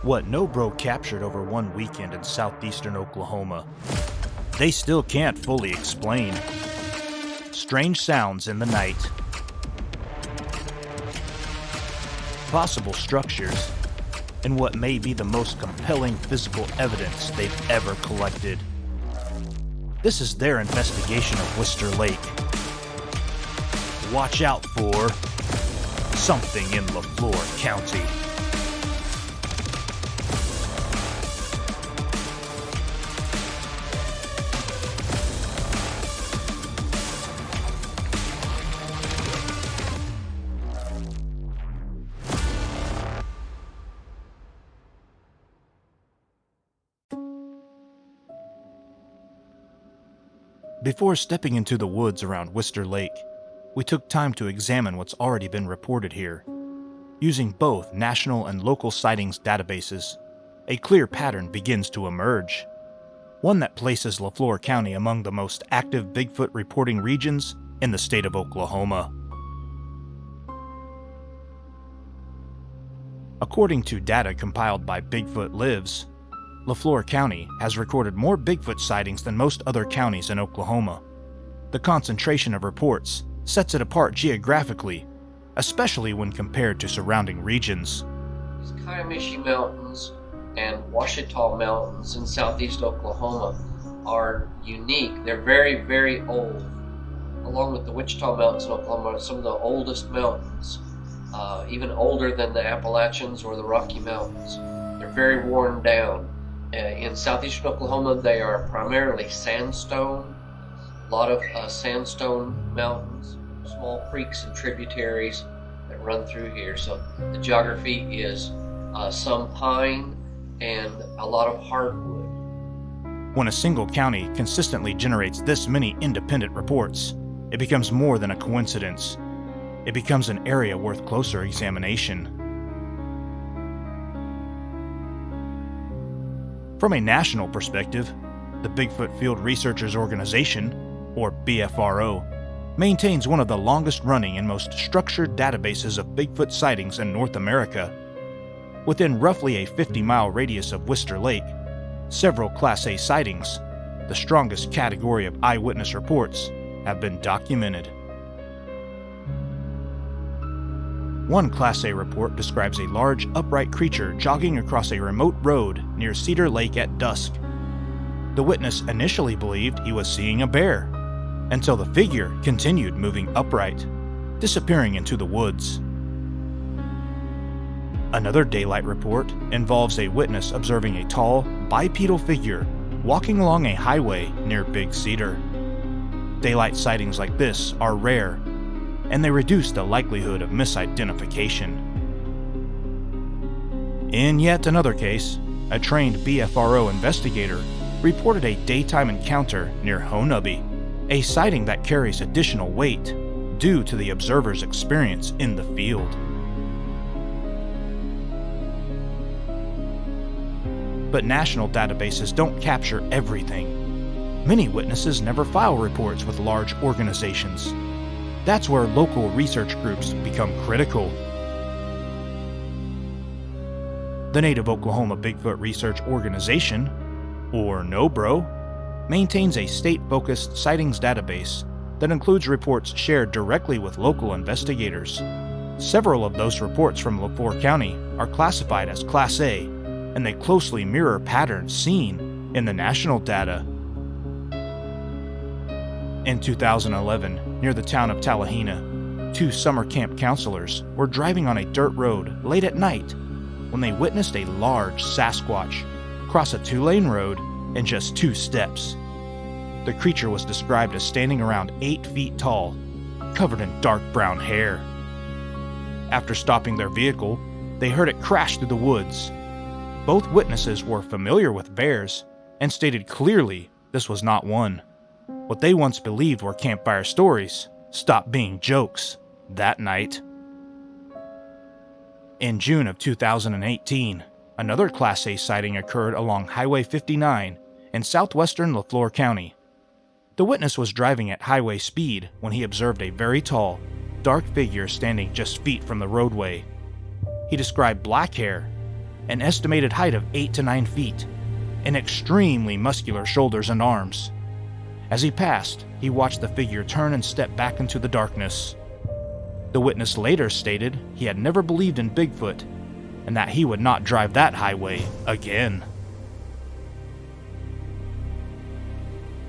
What NOBRO captured over one weekend in southeastern Oklahoma, they still can't fully explain. Strange sounds in the night, possible structures, and what may be the most compelling physical evidence they've ever collected. This is their investigation of Wister Lake. Watch out for something in LeFlore County. Before stepping into the woods around Wister Lake, we took time to examine what's already been reported here. Using both national and local sightings databases, a clear pattern begins to emerge. One that places LeFlore County among the most active Bigfoot reporting regions in the state of Oklahoma. According to data compiled by Bigfoot Lives, LeFlore County has recorded more Bigfoot sightings than most other counties in Oklahoma. The concentration of reports sets it apart geographically, especially when compared to surrounding regions. These Kiamishi Mountains and Ouachita Mountains in southeast Oklahoma are unique. They're very, very old. Along with the Wichita Mountains in Oklahoma, some of the oldest mountains, even older than the Appalachians or the Rocky Mountains. They're very worn down. In southeastern Oklahoma, they are primarily sandstone, a lot of sandstone mountains, small creeks and tributaries that run through here. So the geography is some pine and a lot of hardwood. When a single county consistently generates this many independent reports, it becomes more than a coincidence. It becomes an area worth closer examination. From a national perspective, the Bigfoot Field Researchers Organization, or BFRO, maintains one of the longest-running and most structured databases of Bigfoot sightings in North America. Within roughly a 50-mile radius of Wister Lake, several Class A sightings, the strongest category of eyewitness reports, have been documented. One Class A report describes a large, upright creature jogging across a remote road near Cedar Lake at dusk. The witness initially believed he was seeing a bear, until the figure continued moving upright, disappearing into the woods. Another daylight report involves a witness observing a tall, bipedal figure walking along a highway near Big Cedar. Daylight sightings like this are rare, and they reduce the likelihood of misidentification. In yet another case, a trained BFRO investigator reported a daytime encounter near Honubby, a sighting that carries additional weight due to the observer's experience in the field. But national databases don't capture everything. Many witnesses never file reports with large organizations. That's where local research groups become critical. The Native Oklahoma Bigfoot Research Organization, or NOBRO, maintains a state-focused sightings database that includes reports shared directly with local investigators. Several of those reports from LeFlore County are classified as Class A, and they closely mirror patterns seen in the national data. In 2011, near the town of Tallahena, two summer camp counselors were driving on a dirt road late at night when they witnessed a large Sasquatch cross a two-lane road in just 2 steps. The creature was described as standing around 8 feet tall, covered in dark brown hair. After stopping their vehicle, they heard it crash through the woods. Both witnesses were familiar with bears and stated clearly this was not one. What they once believed were campfire stories stopped being jokes that night. In June of 2018, another Class A sighting occurred along Highway 59 in southwestern LeFlore County. The witness was driving at highway speed when he observed a very tall, dark figure standing just feet from the roadway. He described black hair, an estimated height of 8 to 9 feet, and extremely muscular shoulders and arms. As he passed, he watched the figure turn and step back into the darkness. The witness later stated he had never believed in Bigfoot and that he would not drive that highway again.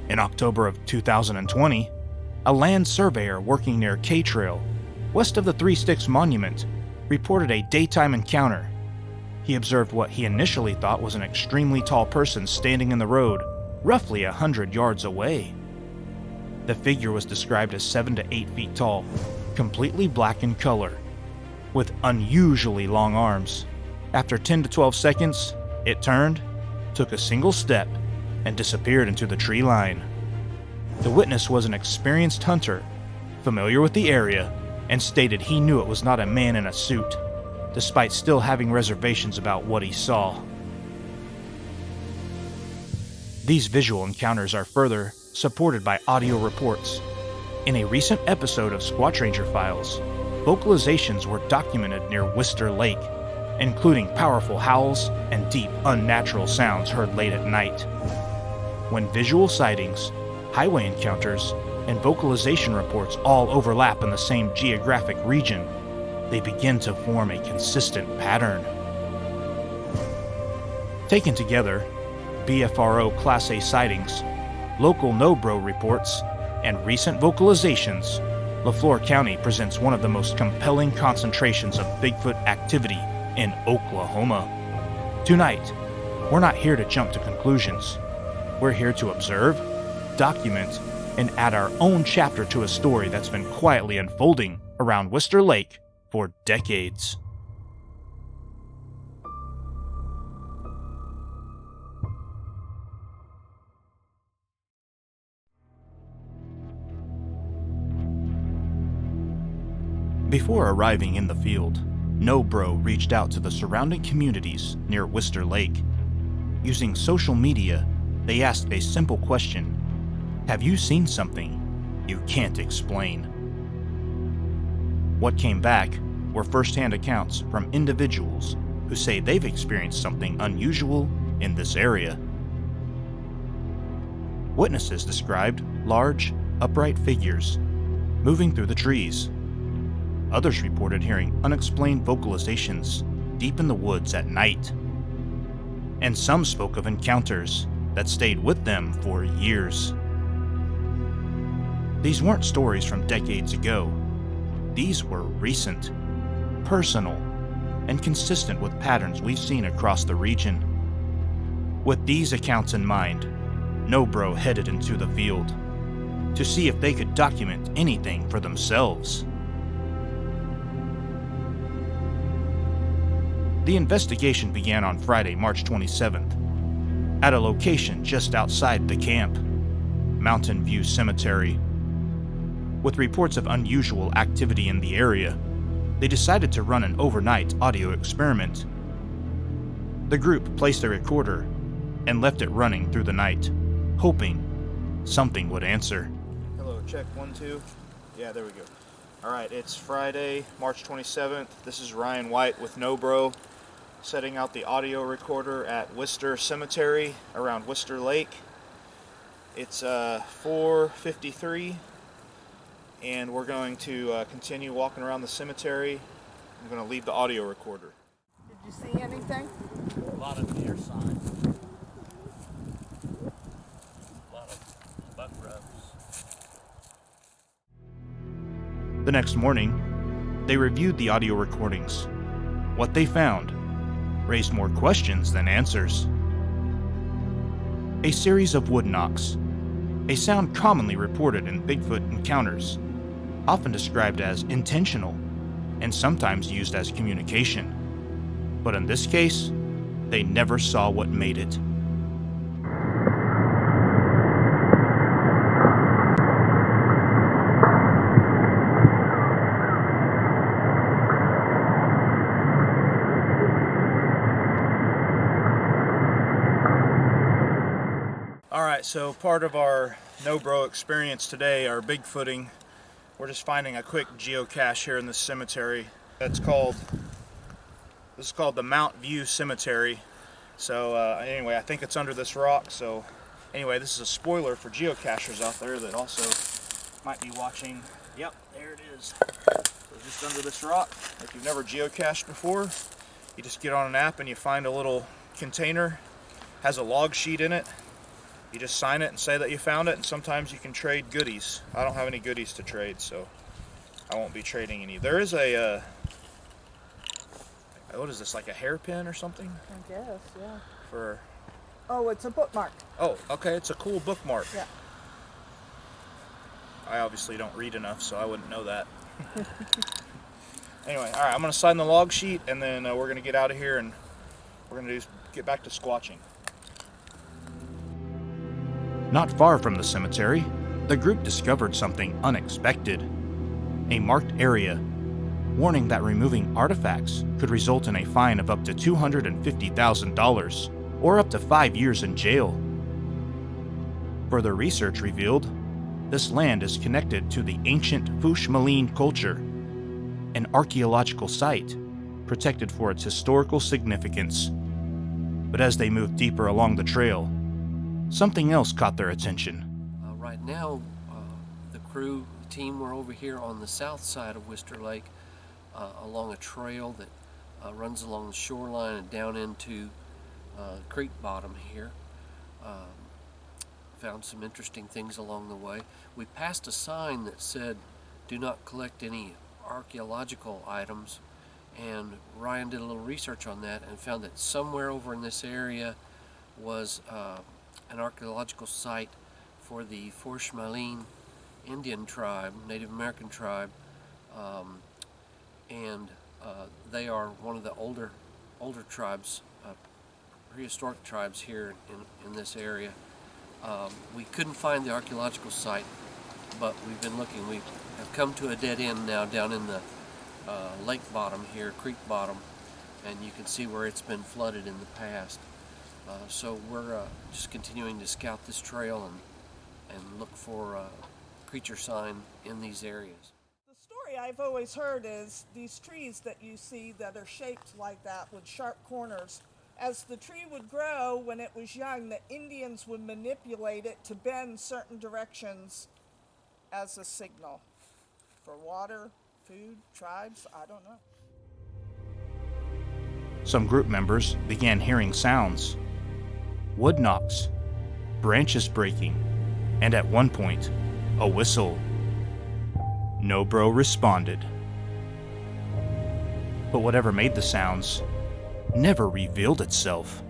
In October of 2020, a land surveyor working near K-Trail, west of the Three Sticks Monument, reported a daytime encounter. He observed what he initially thought was an extremely tall person standing in the road, roughly 100 yards away. The figure was described as 7 to 8 feet tall, completely black in color, with unusually long arms. After 10 to 12 seconds, it turned, took a single step, and disappeared into the tree line. The witness was an experienced hunter, familiar with the area, and stated he knew it was not a man in a suit, despite still having reservations about what he saw. These visual encounters are further supported by audio reports. In a recent episode of Squatch Ranger Files, vocalizations were documented near Wister Lake, including powerful howls and deep, unnatural sounds heard late at night. When visual sightings, highway encounters, and vocalization reports all overlap in the same geographic region, they begin to form a consistent pattern. Taken together, BFRO Class A sightings, local NOBRO reports, and recent vocalizations, LeFlore County presents one of the most compelling concentrations of Bigfoot activity in Oklahoma. Tonight, we're not here to jump to conclusions. We're here to observe, document, and add our own chapter to a story that's been quietly unfolding around Wister Lake for decades. Before arriving in the field, NOBRO reached out to the surrounding communities near Wister Lake. Using social media, they asked a simple question: have you seen something you can't explain? What came back were first-hand accounts from individuals who say they've experienced something unusual in this area. Witnesses described large, upright figures moving through the trees. Others reported hearing unexplained vocalizations deep in the woods at night. And some spoke of encounters that stayed with them for years. These weren't stories from decades ago. These were recent, personal, and consistent with patterns we've seen across the region. With these accounts in mind, NOBRO headed into the field to see if they could document anything for themselves. The investigation began on Friday, March 27th, at a location just outside the camp, Mountain View Cemetery. With reports of unusual activity in the area, they decided to run an overnight audio experiment. The group placed a recorder and left it running through the night, hoping something would answer. Hello, check 1, 2. Yeah, there we go. Alright, it's Friday, March 27th. This is Ryan White with NOBRO, setting out the audio recorder at Wister Cemetery around Wister Lake. It's 4:53, and we're going to continue walking around the cemetery. I'm going to leave the audio recorder. Did you see anything? A lot of deer signs. A lot of buck rubs. The next morning, they reviewed the audio recordings. What they found raised more questions than answers. A series of wood knocks, a sound commonly reported in Bigfoot encounters, often described as intentional and sometimes used as communication. But in this case, they never saw what made it. Alright, so part of our NOBRO experience today, our Bigfooting, we're just finding a quick geocache here in this cemetery. This is called the Mount View Cemetery. So anyway, I think it's under this rock. So anyway, this is a spoiler for geocachers out there that also might be watching. Yep, there it is. So just under this rock. If you've never geocached before, you just get on an app and you find a little container, has a log sheet in it. You just sign it and say that you found it, and sometimes you can trade goodies. I don't have any goodies to trade, so I won't be trading any. There is a what is this, like a hairpin or something? I guess, yeah. For... Oh, it's a bookmark. Oh, okay, it's a cool bookmark. Yeah. I obviously don't read enough, so I wouldn't know that. Anyway, alright, I'm going to sign the log sheet, and then we're going to get out of here, and we're going to get back to squatching. Not far from the cemetery, the group discovered something unexpected. A marked area, warning that removing artifacts could result in a fine of up to $250,000 or up to 5 years in jail. Further research revealed this land is connected to the ancient Fushmaline culture, an archaeological site protected for its historical significance. But as they moved deeper along the trail, something else caught their attention. Right now, the team, we're over here on the south side of Wister Lake, along a trail that runs along the shoreline and down into creek bottom here. Found some interesting things along the way. We passed a sign that said, "Do not collect any archaeological items," and Ryan did a little research on that and found that somewhere over in this area was an archaeological site for the Fushmaline Indian tribe, Native American tribe, and they are one of the older tribes, prehistoric tribes here in this area. We couldn't find the archaeological site, but we've been looking. We have come to a dead end now down in the lake bottom here, creek bottom, and you can see where it's been flooded in the past. So we're just continuing to scout this trail and look for creature sign in these areas. The story I've always heard is these trees that you see that are shaped like that with sharp corners. As the tree would grow, when it was young, the Indians would manipulate it to bend certain directions as a signal for water, food, tribes, I don't know. Some group members began hearing sounds. Wood knocks, branches breaking, and at one point, a whistle. NOBRO responded. But whatever made the sounds never revealed itself.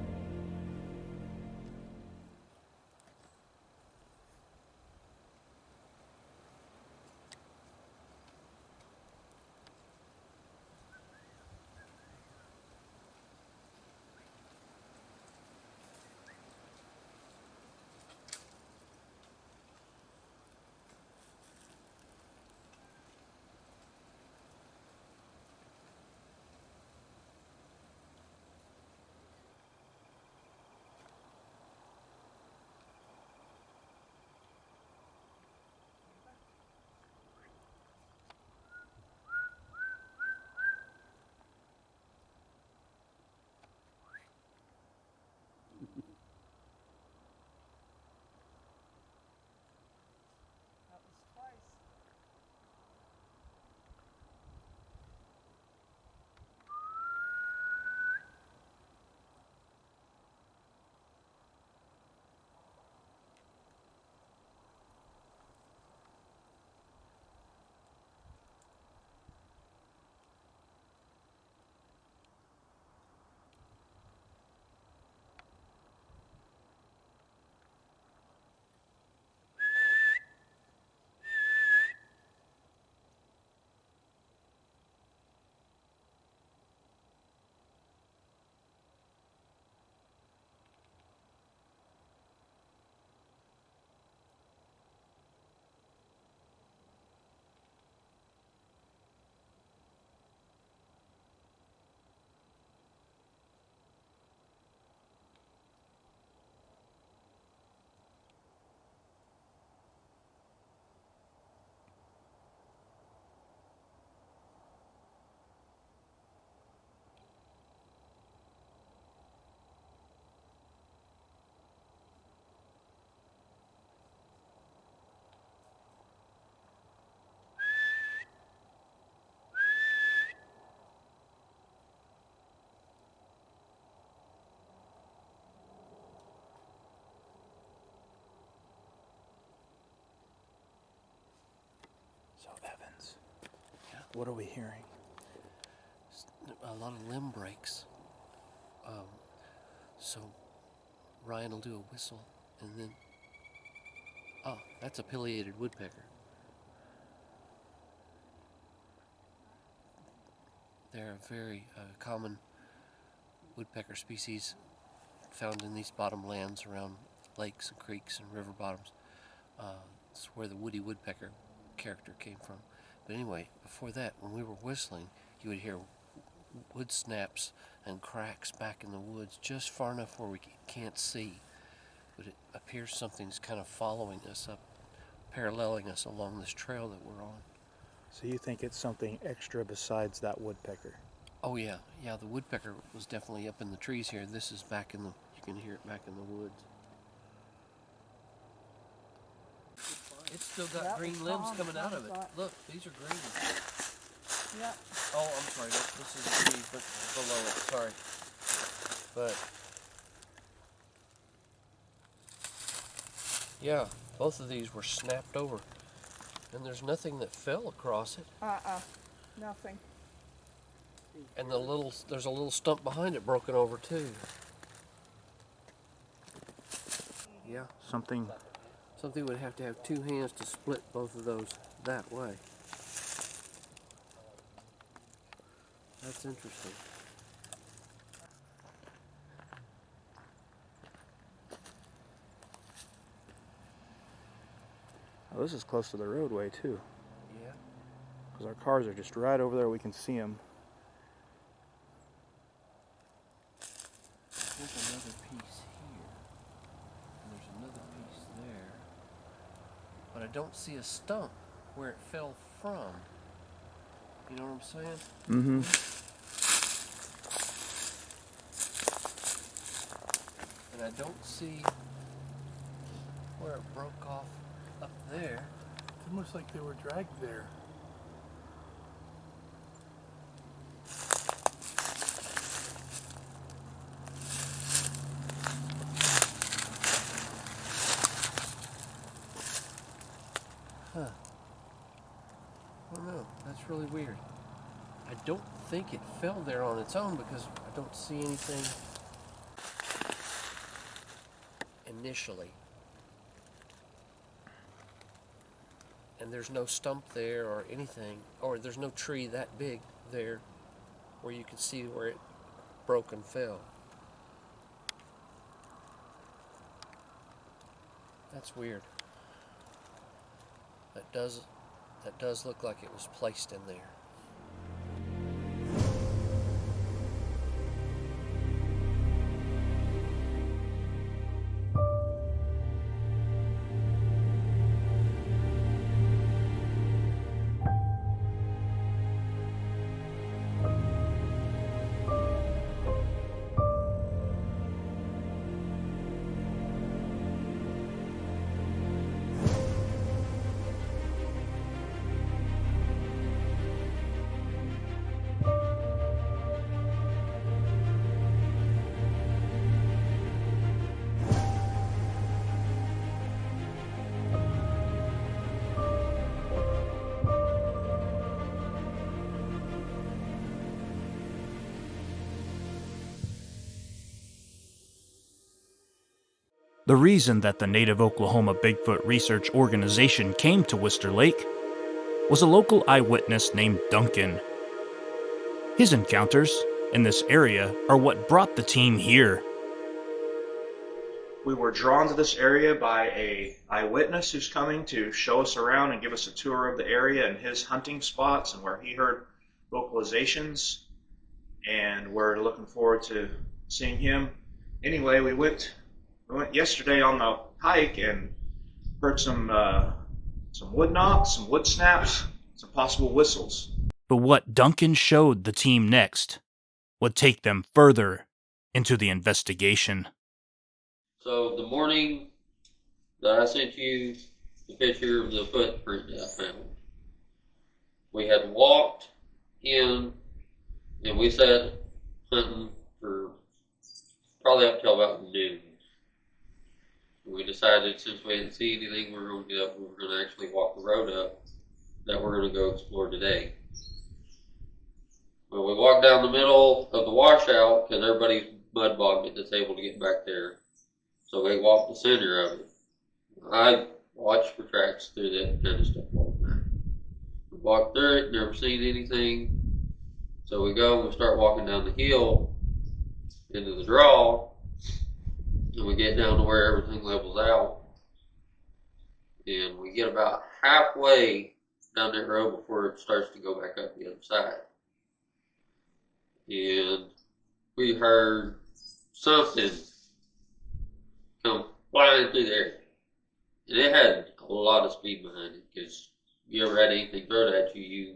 So, Evans, what are we hearing? A lot of limb breaks. So Ryan will do a whistle, and then, oh, that's a pileated woodpecker. They're a very common woodpecker species found in these bottomlands around lakes and creeks and river bottoms. It's where the woody woodpecker character came from. But anyway, before that, when we were whistling, you would hear wood snaps and cracks back in the woods just far enough where we can't see. But it appears something's kind of following us up, paralleling us along this trail that we're on. So you think it's something extra besides that woodpecker? Oh yeah, the woodpecker was definitely up in the trees here. This is back in the, you can hear it back in the woods. It's still got That green was limbs Tom, coming out I of it. thought. Look, these are green. Yep. Oh, I'm sorry, this is a tree, but below it, sorry. But, yeah, both of these were snapped over. And there's nothing that fell across it. Nothing. And there's a little stump behind it broken over too. Yeah. Something Something would have to have two hands to split both of those that way. That's interesting. Oh, this is close to the roadway too, Yeah. because our cars are just right over there. We can see them. There's another piece here, and there's another piece there, but I don't see a stump where it fell from. You know what I'm saying? Mm-hmm. And I don't see where it broke off up there. It's almost like they were dragged there. Huh. I don't know. That's really weird. I don't think it fell there on its own because I don't see anything initially. And there's no stump there or anything, or there's no tree that big there where you can see where it broke and fell. That's weird. That does look like it was placed in there. The reason that the Native Oklahoma Bigfoot Research Organization came to Wister Lake was a local eyewitness named Duncan. His encounters in this area are what brought the team here. We were drawn to this area by an eyewitness who's coming to show us around and give us a tour of the area and his hunting spots and where he heard vocalizations, and we're looking forward to seeing him. Anyway, we went yesterday on the hike and heard some wood knocks, some wood snaps, some possible whistles. But what Duncan showed the team next would take them further into the investigation. So the morning that I sent you the picture of the footprint that I found, we had walked in and we sat hunting for probably up till about noon. We decided since we didn't see anything, we were going to get up and we were going to actually walk the road up that we're going to go explore today. Well, we walked down the middle of the washout because everybody's mud bogged it that's able to get back there. So we walked the center of it. I watched for tracks through that kind of stuff all the time. We walked through it, never seen anything. So we go and we start walking down the hill into the draw, and we get down to where everything levels out. And we get about halfway down that road before it starts to go back up the other side. And we heard something come flying through the air. And it had a lot of speed behind it, because you ever had anything thrown at you,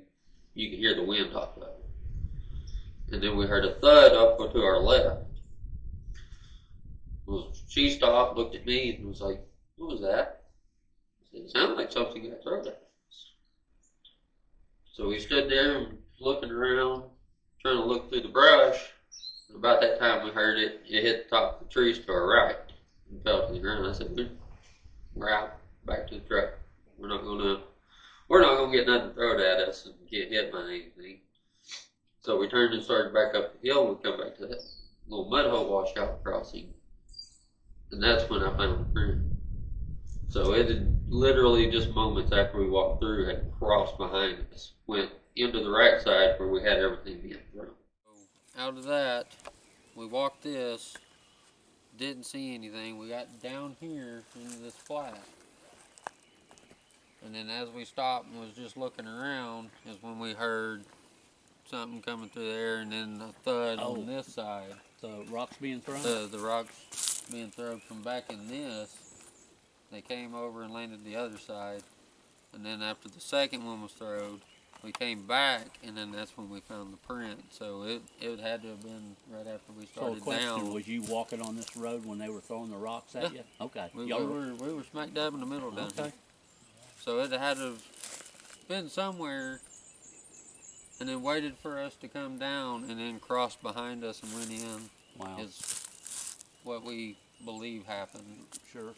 you could hear the wind off of it. And then we heard a thud off to our left. Well, she stopped, looked at me, and was like, "What was that?" I said, "It sounded like something got thrown at us." So we stood there and looking around, trying to look through the brush. And about that time we heard it hit the top of the trees to our right and fell to the ground. I said, "We're out, back to the truck. We're not gonna get nothing thrown at us and get hit by anything." So we turned and started back up the hill, and we come back to that little mud hole washout crossing. And that's when I found the print. So it had literally just moments after we walked through had crossed behind us, went into the right side where we had everything being thrown. Out of that, we walked this, didn't see anything. We got down here into this flat. And then as we stopped and was just looking around is when we heard something coming through there, and then a thud on this side. The rocks being thrown? The rocks being thrown from back in this. They came over and landed the other side. And then after the second one was thrown, we came back, and then that's when we found the print. So it had to have been right after we started So the question, down. was you walking on this road when they were throwing the rocks at you? Okay. We were smack dab in the middle down here. So it had to have been somewhere, and then waited for us to come down, and then crossed behind us and went in. Wow. Is what we believe happened. Sure.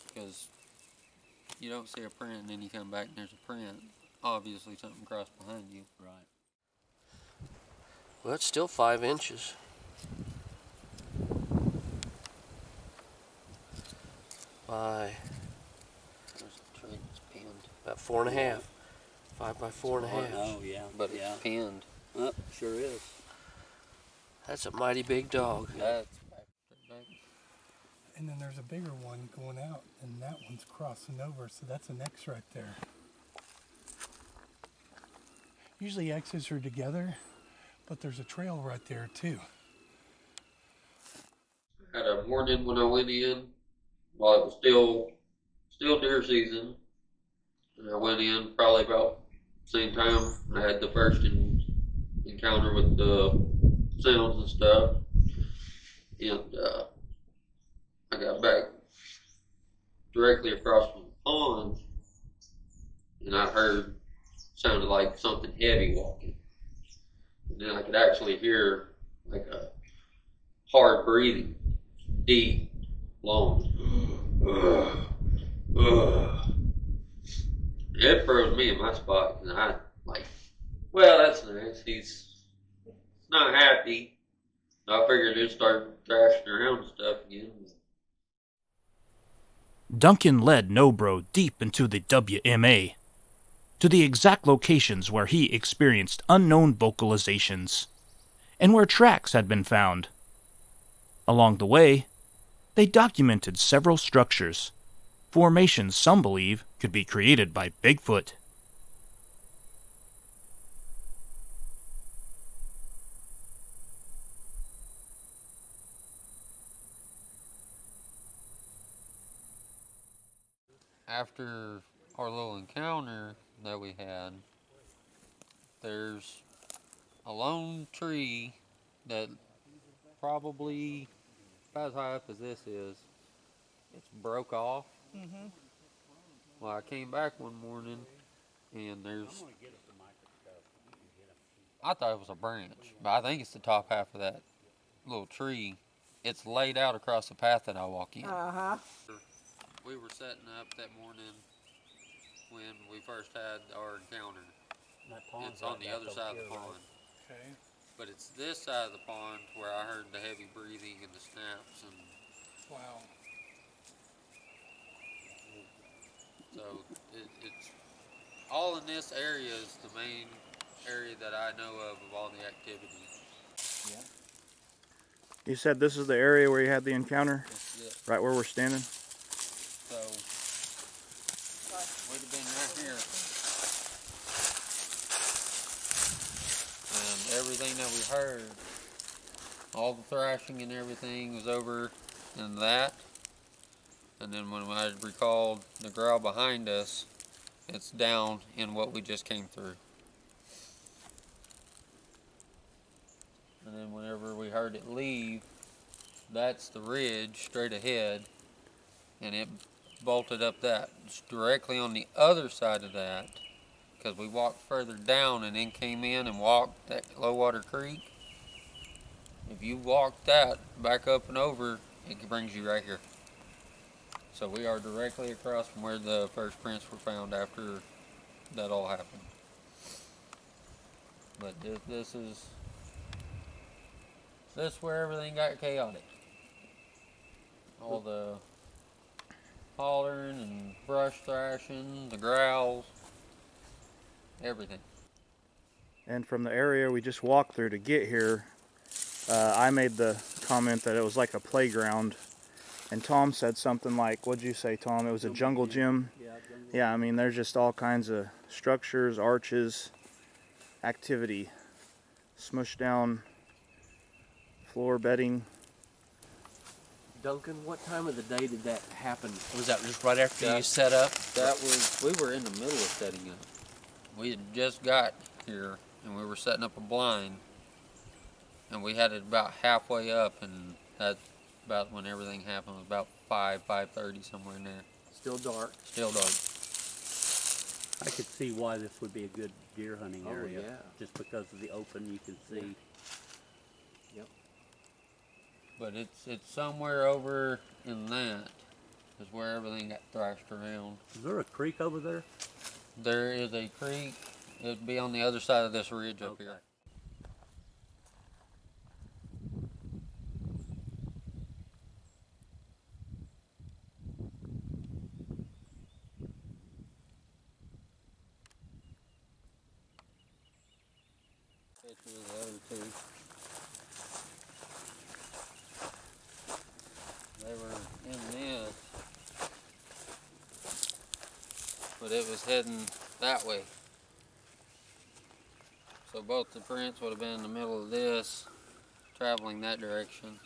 Because you don't see a print and then you come back and there's a print. Obviously something crossed behind you. Right. Well, it's still 5 inches. By There's a tree that's pinned. about 4.5. 5 by 4.5. Oh, yeah. But yeah. it's pinned. Oh, sure is. That's a mighty big dog. That's back. And then there's a bigger one going out, and that one's crossing over, so that's an X right there. Usually X's are together, but there's a trail right there too. I had a morning when I went in while it was still deer season. And I went in probably about the same time I had the first encounter with the sounds and stuff. And I got back directly across from the pond, and I heard sounded like something heavy walking. And then I could actually hear like a hard breathing, deep, long. It froze me in my spot, and I like, well, that's nice. He's not happy. I figured he'd start thrashing around and stuff again. Duncan led NOBRO deep into the WMA, to the exact locations where he experienced unknown vocalizations, and where tracks had been found. Along the way, they documented several structures, formations some believe could be created by Bigfoot. After our little encounter that we had, there's a lone tree that probably about as high up as this is. It's broke off. Mm-hmm. Well, I came back one morning and there's, I thought it was a branch, but I think it's the top half of that little tree. It's laid out across the path that I walk in. Uh-huh. We were setting up that morning when when we first had our encounter. That pond's It's on right the back other over side of here, the right? pond. Okay. But it's this side of the pond where I heard the heavy breathing and the snaps, and Wow. so it's all in this area is the main area that I know of all the activity. Yeah. You said this is the area where you had the encounter? It's it. Right where we're standing? So we'd have been right here. And everything that we heard, all the thrashing and everything was over in that. And then when I recalled the growl behind us, it's down in what we just came through. And then whenever we heard it leave, that's the ridge straight ahead, and it bolted up that. It's directly on the other side of that, because we walked further down and then came in and walked that Low Water Creek. If you walk that back up and over, it brings you right here. So we are directly across from where the first prints were found after that all happened. But this is where everything got chaotic. All the hollering and brush thrashing, the growls, everything. And from the area we just walked through to get here, I made the comment that it was like a playground. And Tom said something like, what'd you say, Tom? It was a jungle gym? Yeah, I mean, there's just all kinds of structures, arches, activity, smushed down floor bedding. Duncan, what time of the day did that happen? Was that just right after you set up? We were in the middle of setting up. We had just got here and we were setting up a blind, and we had it about halfway up, and that's about when everything happened. It was about 5:30, somewhere in there. Still dark. Still dark. I could see why this would be a good deer hunting Oh, area. yeah. Just because of the open, you can see. Yep. But it's somewhere over in that is where everything got thrashed around. Is there a creek over there? There is a creek. It'd be on the other side of this ridge up here. Picture of the other two. They were in this, but it was heading that way. So both the prints would have been in the middle of this, traveling that direction.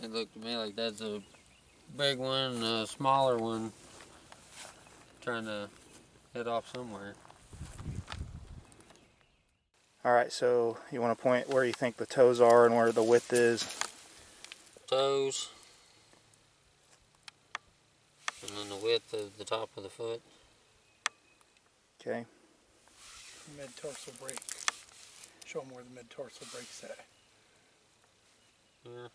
It looked to me like that's a big one and a smaller one trying to head off somewhere. Alright, so you want to point where you think the toes are and where the width is? Toes, and then the width of the top of the foot. Okay. Mid-tarsal break. Show them where the mid-tarsal break's at. Yeah.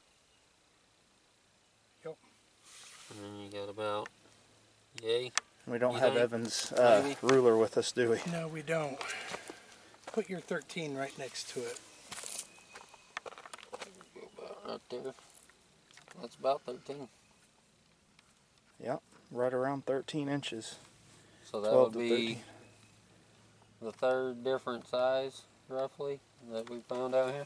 Yep. And then you got about, yay. We don't You have think? Evan's Maybe. ruler with us, do we? No, we don't. Put your 13 right next to it. About right there. That's about 13. Yep, right around 13 inches. So that 12 would to be 13. the third different size, roughly, that we found out here.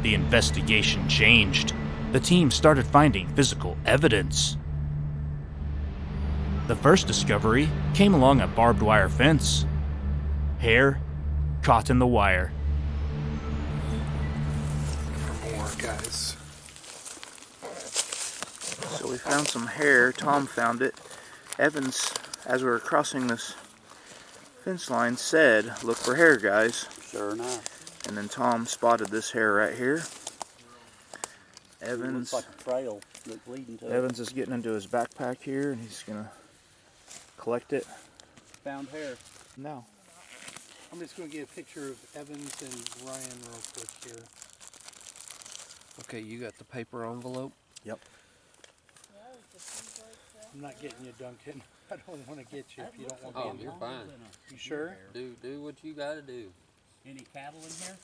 The investigation changed. The team started finding physical evidence. The first discovery came along a barbed wire fence. Hair caught in the wire. guys. So we found some hair. Tom found it. Evans, as we were crossing this fence line, said, "Look for hair, guys." Sure enough. And then Tom spotted this hair right here. Evans. It looks like a trail that's leading to Evans is getting into his backpack here, and he's gonna collect it. Found hair. No. I'm just going to get a picture of Evans and Ryan real quick here. Okay, you got the paper envelope? Yep. I'm not getting you, Duncan. I don't want to get you if you don't want Oh, me. you're fine. You sure? Do what you gotta do. Any cattle in here?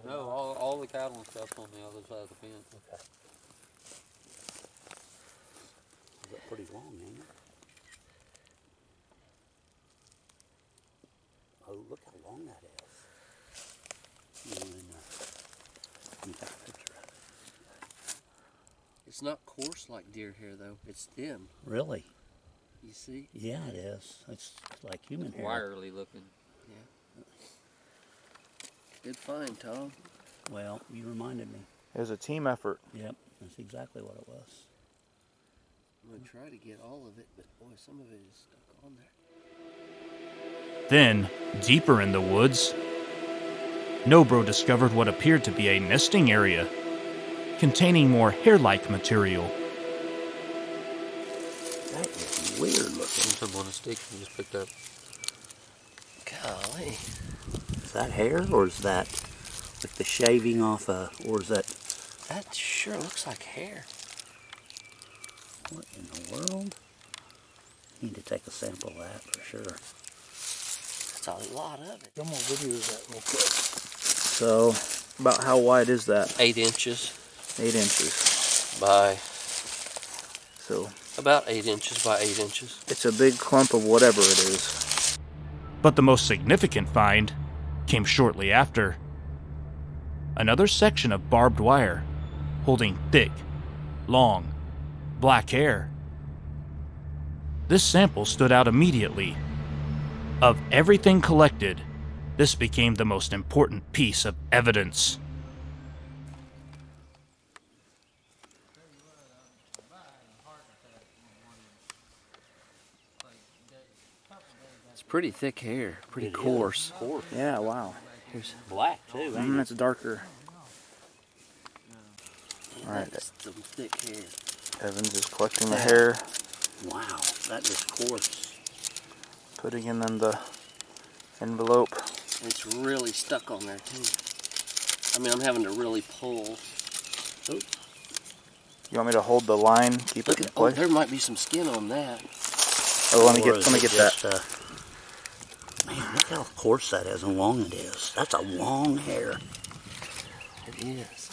No, all the cattle and stuff's on the other side of the fence. Okay. That's pretty long, ain't it? Oh, look how long that is. Let me take a picture of it. It's not coarse like deer hair, though. It's thin. Really? You see? Yeah, it is. It's like human hair. Wirely looking. Yeah. Good find, Tom. Well, you reminded me. It was a team effort. Yep, that's exactly what it was. I'm going to try to get all of it, but boy, some of it is stuck on there. Then, deeper in the woods, NOBRO discovered what appeared to be a nesting area containing more hair-like material. That is weird looking. Something on a stick you just picked up. Golly. Is that hair, or is that like the shaving off or is that... That sure looks like hair. What in the world? Need to take a sample of that for sure. That's a lot of it. I'm going to video that real quick. So, about how wide is that? 8 inches 8 inches. by... So, About 8 inches by 8 inches. it's a big clump of whatever it is. But the most significant find came shortly after. Another section of barbed wire holding thick, long, black hair. This sample stood out immediately. Of everything collected, this became the most important piece of evidence. It's pretty thick hair, pretty coarse. Yeah, wow. Here's Black too, ain't it? It's darker. Alright, that's some thick hair. Evans is collecting the hair, Wow, that is coarse. putting it in the envelope. It's really stuck on there too. I mean, I'm having to really pull. Oh, You want me to hold the line, keep look it in at, place? there might be some skin on that. Oh, let me Or is get it that. just, man, look how coarse that is and long it is. That's a long hair. It is.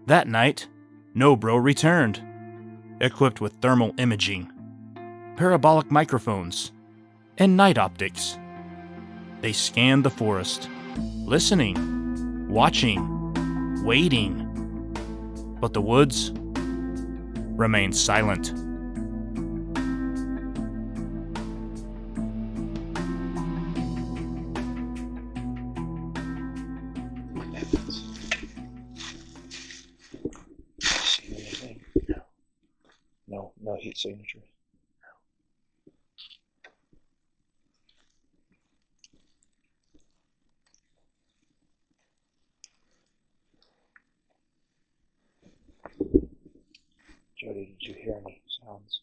That night, NOBRO returned, equipped with thermal imaging, parabolic microphones, and night optics. They scanned the forest, listening, watching, waiting. But the woods remained silent. See anything? No. No heat signature. Jody, did you hear any sounds?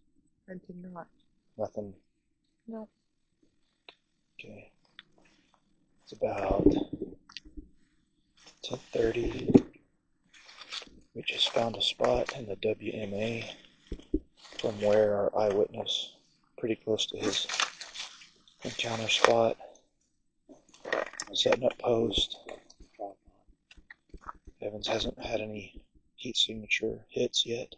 I did not. Nothing. No. Okay. It's about 10:30. We just found a spot in the WMA from where our eyewitness, pretty close to his Encounter spot. Setting up post. Evans hasn't had any heat signature hits yet.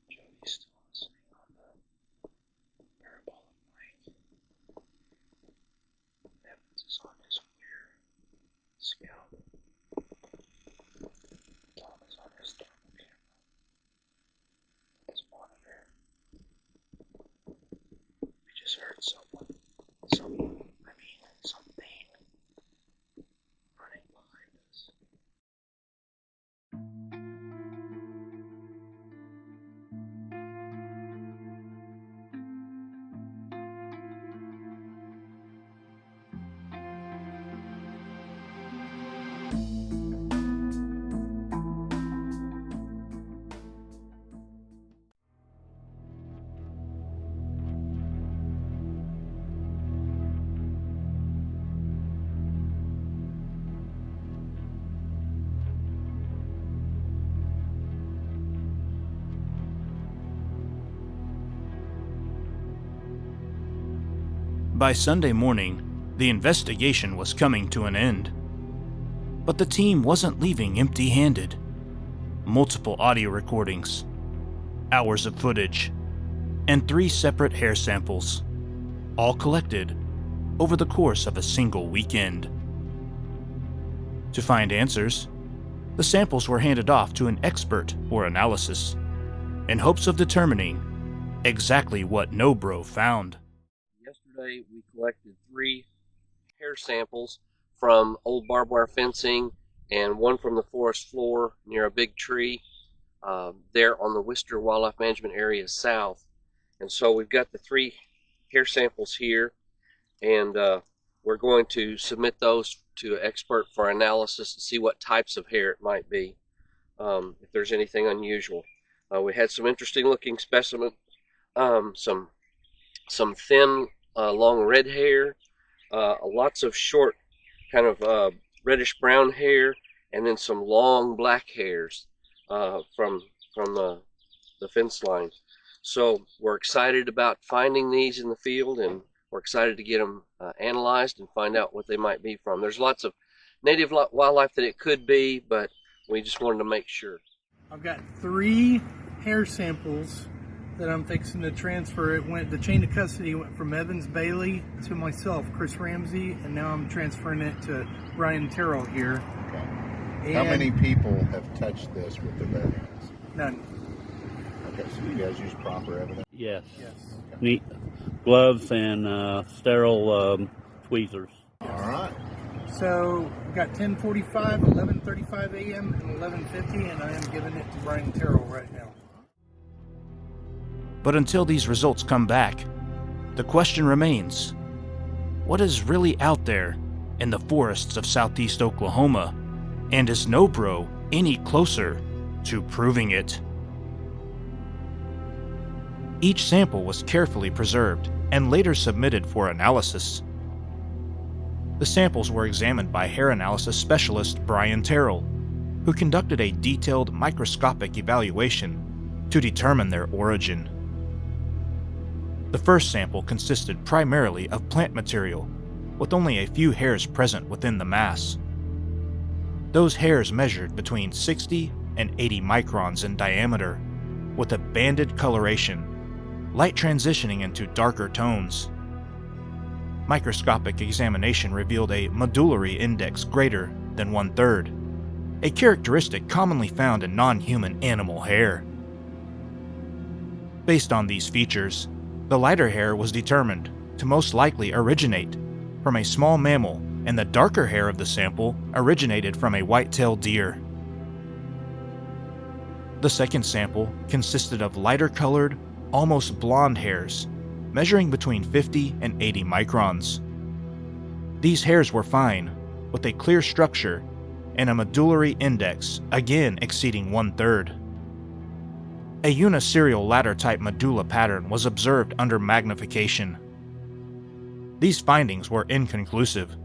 Jody's still listening on the parabolic mic. Evans is on his FLIR scout. Tom is on his thermal camera. His monitor. We just heard something running behind us. By Sunday morning, the investigation was coming to an end. But the team wasn't leaving empty-handed. Multiple audio recordings, hours of footage, and 3 separate hair samples, all collected over the course of a single weekend. To find answers, the samples were handed off to an expert for analysis, in hopes of determining exactly what NOBRO found. Yesterday we collected 3 hair samples from old barbed wire fencing and one from the forest floor near a big tree there on the Wister Wildlife Management Area south. And so we've got the 3 hair samples here, and we're going to submit those to an expert for analysis to see what types of hair it might be, if there's anything unusual. We had some interesting looking specimens, some thin long red hair, lots of short kind of reddish brown hair, and then some long black hairs from the fence line. So we're excited about finding these in the field, and we're excited to get them analyzed and find out what they might be from. There's lots of native wildlife that it could be, but we just wanted to make sure. I've got 3 hair samples that I'm fixing to transfer. The chain of custody went from Evans Bailey to myself, Chris Ramsey, and now I'm transferring it to Ryan Terrell here. Okay. How many people have touched this with their bare hands? None. Okay, so you guys use proper evidence? Yes. Yes. Okay. Neat gloves and sterile tweezers. All right. So we've got 10:45, 11:35 a.m., and 11:50, and I am giving it to Ryan Terrell right now. But until these results come back, the question remains, what is really out there in the forests of southeast Oklahoma, and is NOBRO any closer to proving it? Each sample was carefully preserved and later submitted for analysis. The samples were examined by hair analysis specialist Brian Terrell, who conducted a detailed microscopic evaluation to determine their origin. The first sample consisted primarily of plant material, with only a few hairs present within the mass. Those hairs measured between 60 and 80 microns in diameter, with a banded coloration, light transitioning into darker tones. Microscopic examination revealed a medullary index greater than 1/3, a characteristic commonly found in non-human animal hair. Based on these features, the lighter hair was determined to most likely originate from a small mammal, and the darker hair of the sample originated from a white-tailed deer. The second sample consisted of lighter-colored, almost blonde hairs, measuring between 50 and 80 microns. These hairs were fine, with a clear structure and a medullary index again exceeding 1/3. A uniserial ladder-type medulla pattern was observed under magnification. These findings were inconclusive,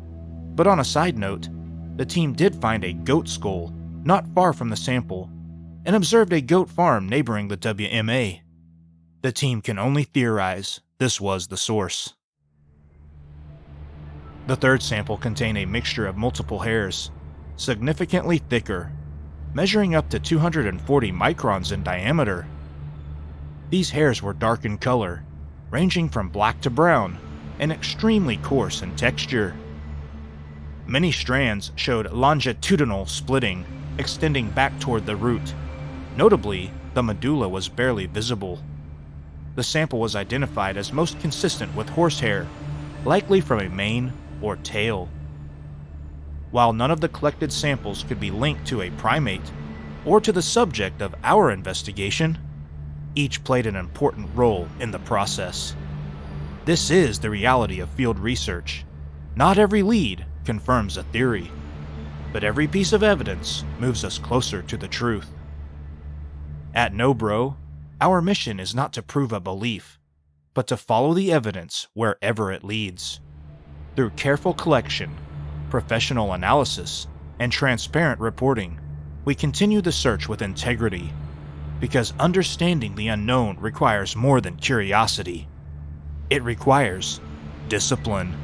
but on a side note, the team did find a goat skull not far from the sample and observed a goat farm neighboring the WMA. The team can only theorize this was the source. The third sample contained a mixture of multiple hairs, significantly thicker, measuring up to 240 microns in diameter. These hairs were dark in color, ranging from black to brown, and extremely coarse in texture. Many strands showed longitudinal splitting, extending back toward the root. Notably, the medulla was barely visible. The sample was identified as most consistent with horsehair, likely from a mane or tail. While none of the collected samples could be linked to a primate or to the subject of our investigation, each played an important role in the process. This is the reality of field research. Not every lead confirms a theory, but every piece of evidence moves us closer to the truth. At NOBRO, our mission is not to prove a belief, but to follow the evidence wherever it leads. Through careful collection, professional analysis, and transparent reporting, we continue the search with integrity, because understanding the unknown requires more than curiosity. It requires discipline.